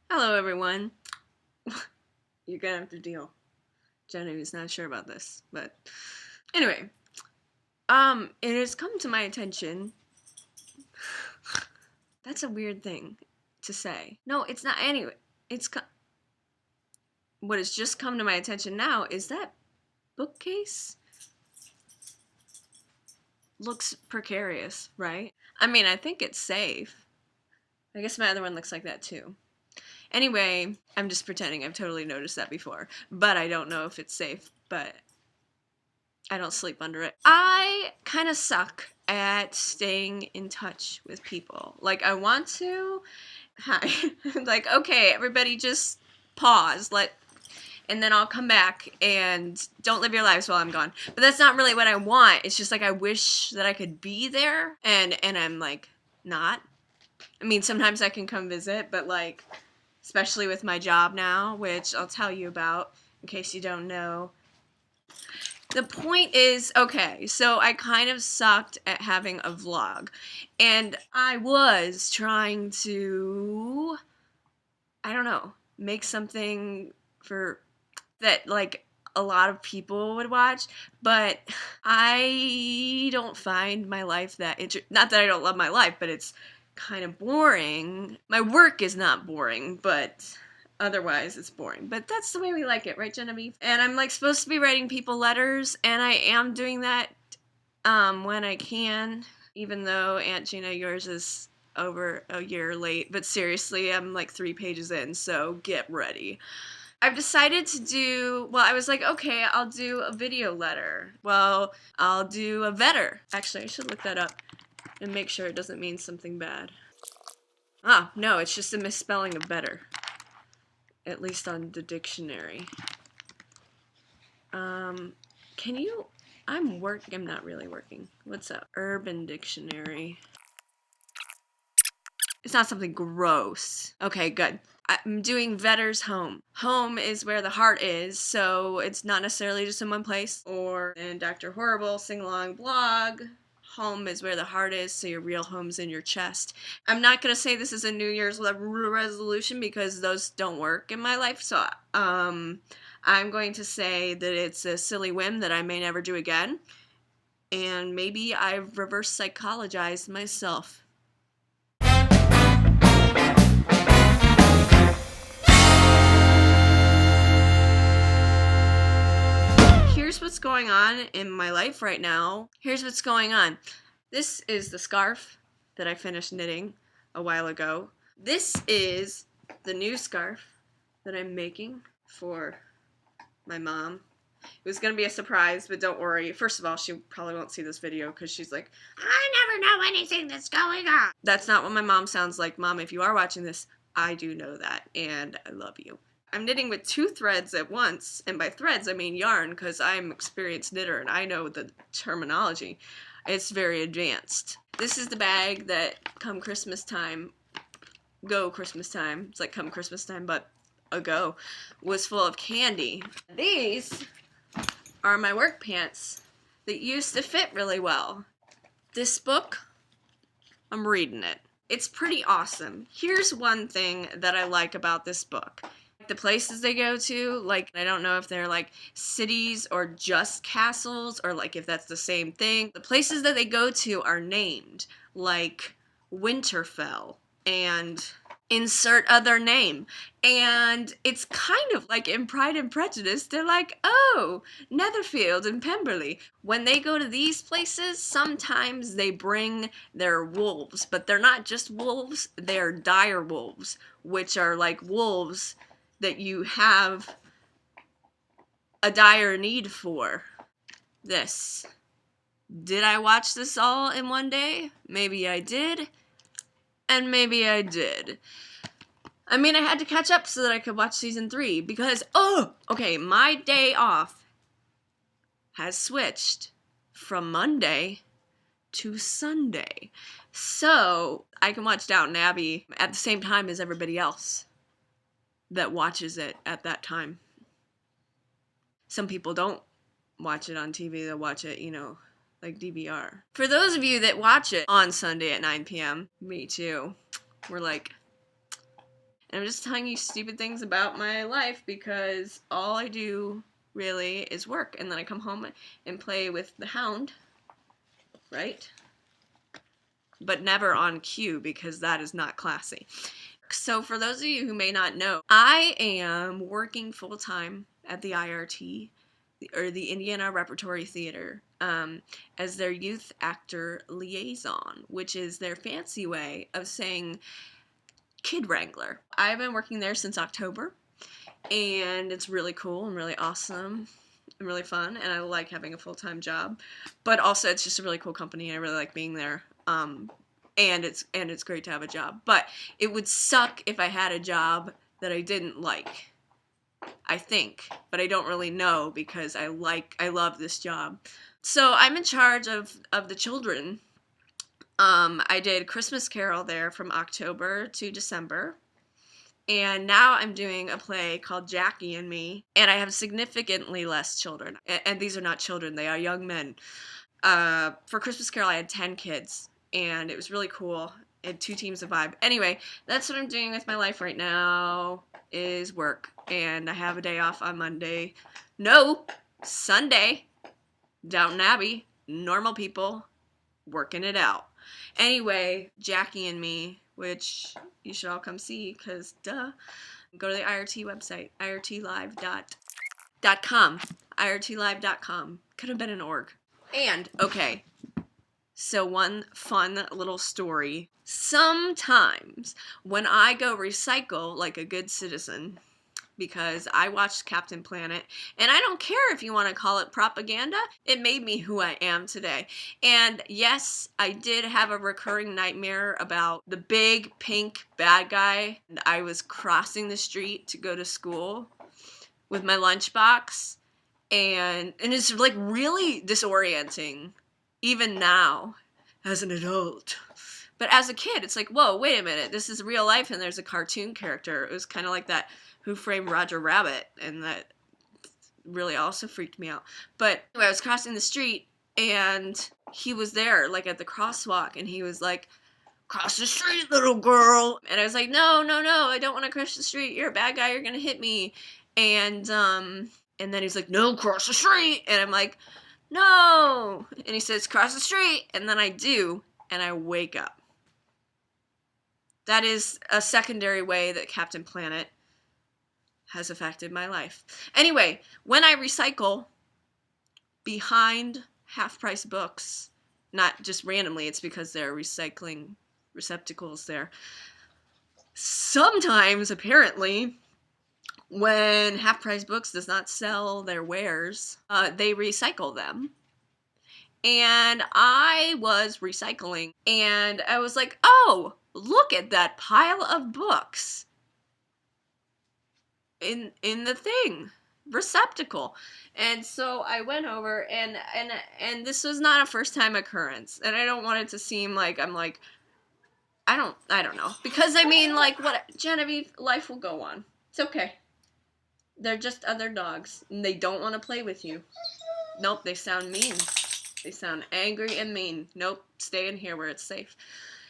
Hello, everyone. You're gonna have to deal. Genevieve's not sure about this, but anyway, it has come to my attention. That's a weird thing to say. No, it's not. Anyway, it's what has just come to my attention now is that bookcase looks precarious, right? I mean, I think it's safe. I guess my other one looks like that too. Anyway, I'm just pretending I've totally noticed that before, but I don't know if it's safe, but I don't sleep under it. I kind of suck at staying in touch with people. Like, I want to. Hi. Like, okay, everybody just pause. And then I'll come back and don't live your lives while I'm gone. But that's not really what I want. It's just like I wish that I could be there and I'm like not. I mean, sometimes I can come visit, but like especially with my job now, which I'll tell you about in case you don't know. The point is, okay, so I kind of sucked at having a vlog. And I was trying to, I don't know, make something for that like a lot of people would watch, but I don't find my life that not that I don't love my life, but it's kind of boring. My work is not boring, but otherwise it's boring. But that's the way we like it, right, Genevieve? And I'm like supposed to be writing people letters, and I am doing that when I can, even though Aunt Gina, yours is over a year late. But seriously, I'm like 3 pages in, so get ready. I've decided to do, well, I was like, okay, I'll do a video letter. Well, I'll do a vetter. Actually, I should look that up and make sure it doesn't mean something bad. Ah, no, it's just a misspelling of better. At least on the dictionary. Can you, I'm not really working. What's up? Urban Dictionary. It's not something gross. Okay, good. I'm doing Vetter's Home. Home is where the heart is, so it's not necessarily just in one place. Or in Dr. Horrible sing-along blog, home is where the heart is, so your real home's in your chest. I'm not going to say this is a New Year's resolution because those don't work in my life, so I'm going to say that it's a silly whim that I may never do again. And maybe I've reverse psychologized myself. Here's what's going on in my life right now. Here's what's going on. This is the scarf that I finished knitting a while ago. This is the new scarf that I'm making for my mom. It was going to be a surprise, but don't worry. First of all, she probably won't see this video because she's like, I never know anything that's going on. That's not what my mom sounds like. Mom, if you are watching this, I do know that, and I love you. I'm knitting with 2 threads at once, and by threads I mean yarn because I'm an experienced knitter and I know the terminology. It's very advanced. This is the bag that come Christmas time, it's like come Christmas time, but ago, was full of candy. These are my work pants that used to fit really well. This book, I'm reading it. It's pretty awesome. Here's one thing that I like about this book. The places they go to, like, I don't know if they're like cities or just castles or like if that's the same thing. The places that they go to are named, like Winterfell and insert other name. And it's kind of like in Pride and Prejudice, they're like, oh, Netherfield and Pemberley. When they go to these places, sometimes they bring their wolves, but they're not just wolves, they're dire wolves, which are like wolves that you have a dire need for. This. Did I watch this all in one day? Maybe I did. And maybe I did. I mean, I had to catch up so that I could watch season 3 because, okay, my day off has switched from Monday to Sunday. So I can watch Downton Abbey at the same time as everybody else that watches it at that time. Some people don't watch it on TV, they'll watch it, like DVR. For those of you that watch it on Sunday at 9 p.m., me too, we're like, And I'm just telling you stupid things about my life because all I do really is work. And then I come home and play with the hound, right? But never on cue because that is not classy. So for those of you who may not know, I am working full-time at the IRT, or the Indiana Repertory Theater, as their youth actor liaison, which is their fancy way of saying kid wrangler. I've been working there since October, and it's really cool and really awesome and really fun, and I like having a full-time job, but also it's just a really cool company, and I really like being there. And it's great to have a job, but it would suck if I had a job that I didn't like, I think, but I don't really know because I love this job. So I'm in charge of the children. I did Christmas Carol there from October to December, and now I'm doing a play called Jackie and Me, and I have significantly less children, and these are not children, they are young men. For Christmas Carol I had 10 kids, and it was really cool. I had 2 teams of 5. Anyway, that's what I'm doing with my life right now, is work. And I have a day off on Monday. No, Sunday. Downton Abbey. Normal people working it out. Anyway, Jackie and Me, which you should all come see, because duh. Go to the IRT website, irtlive.com. irtlive.com. Could have been an org. And, okay, so one fun little story. Sometimes when I go recycle like a good citizen, because I watched Captain Planet, and I don't care if you want to call it propaganda, it made me who I am today. And yes, I did have a recurring nightmare about the big pink bad guy, and I was crossing the street to go to school with my lunchbox, and it's like really disorienting even now as an adult. But as a kid, it's like, whoa, wait a minute, this is real life and there's a cartoon character. It was kind of like that Who Framed Roger Rabbit, and that really also freaked me out. But anyway, I was crossing the street and he was there, like at the crosswalk, and he was like, cross the street, little girl. And I was like, no, I don't want to cross the street. You're a bad guy, you're gonna hit me. And then he's like, no, cross the street. And I'm like, no. And he says, cross the street. And then I do, and I wake up. That is a secondary way that Captain Planet has affected my life. Anyway, when I recycle behind Half Price Books, not just randomly, it's because there are recycling receptacles there. Sometimes, apparently, when Half Price Books does not sell their wares, they recycle them. And I was recycling, and I was like, oh, look at that pile of books in the thing receptacle. And so I went over, and this was not a first time occurrence, and I don't want it to seem like I'm like, I don't know, because I mean, like, what, Genevieve, life will go on. It's okay. They're just other dogs, and they don't want to play with you. Nope, they sound mean. They sound angry and mean. Nope, stay in here where it's safe.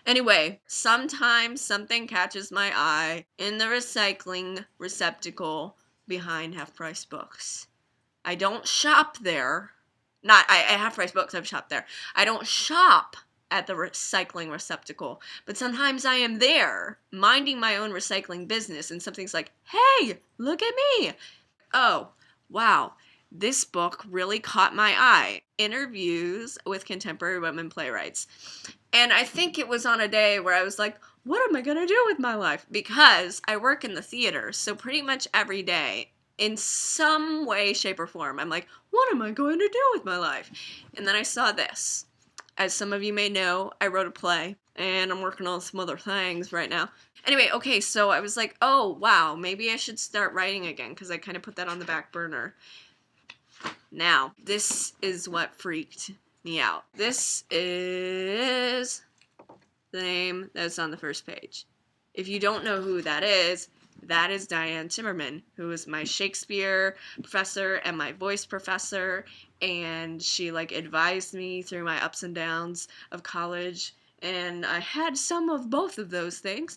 Anyway, sometimes something catches my eye in the recycling receptacle behind Half Price Books. I don't shop there. Not, I Half Price Books, I've shopped there. I don't shop at the recycling receptacle, but sometimes I am there, minding my own recycling business, and something's like, hey, look at me. Oh, wow, this book really caught my eye. Interviews with Contemporary Women Playwrights. And I think it was on a day where I was like, what am I going to do with my life? Because I work in the theater, so pretty much every day, in some way, shape, or form, I'm like, what am I going to do with my life? And then I saw this. As some of you may know, I wrote a play, and I'm working on some other things right now. Anyway, okay, so I was like, oh, wow, maybe I should start writing again, because I kind of put that on the back burner. Now, this is what freaked me out. This is the name that's on the first page. If you don't know who that is Diane Timmerman, who was my Shakespeare professor and my voice professor, and she like advised me through my ups and downs of college, and I had some of both of those things.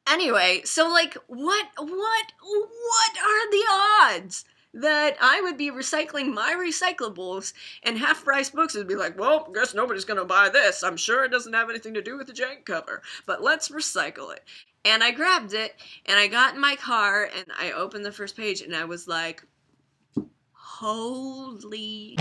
Anyway, so like, what are the odds that I would be recycling my recyclables and Half Price Books would be like, well, guess nobody's gonna buy this. I'm sure it doesn't have anything to do with the jank cover, but let's recycle it. And I grabbed it and I got in my car and I opened the first page and I was like, holy.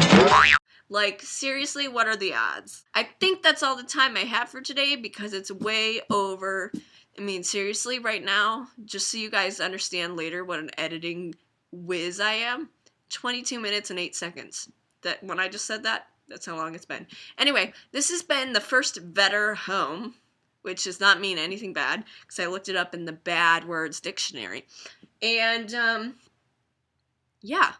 Like, seriously, what are the odds? I think that's all the time I have for today because it's way over. I mean, seriously, right now, just so you guys understand later what an editing whiz I am, 22 minutes and 8 seconds. That when I just said that, that's how long it's been. Anyway, this has been the first Better Home, which does not mean anything bad because I looked it up in the bad words dictionary. And, yeah.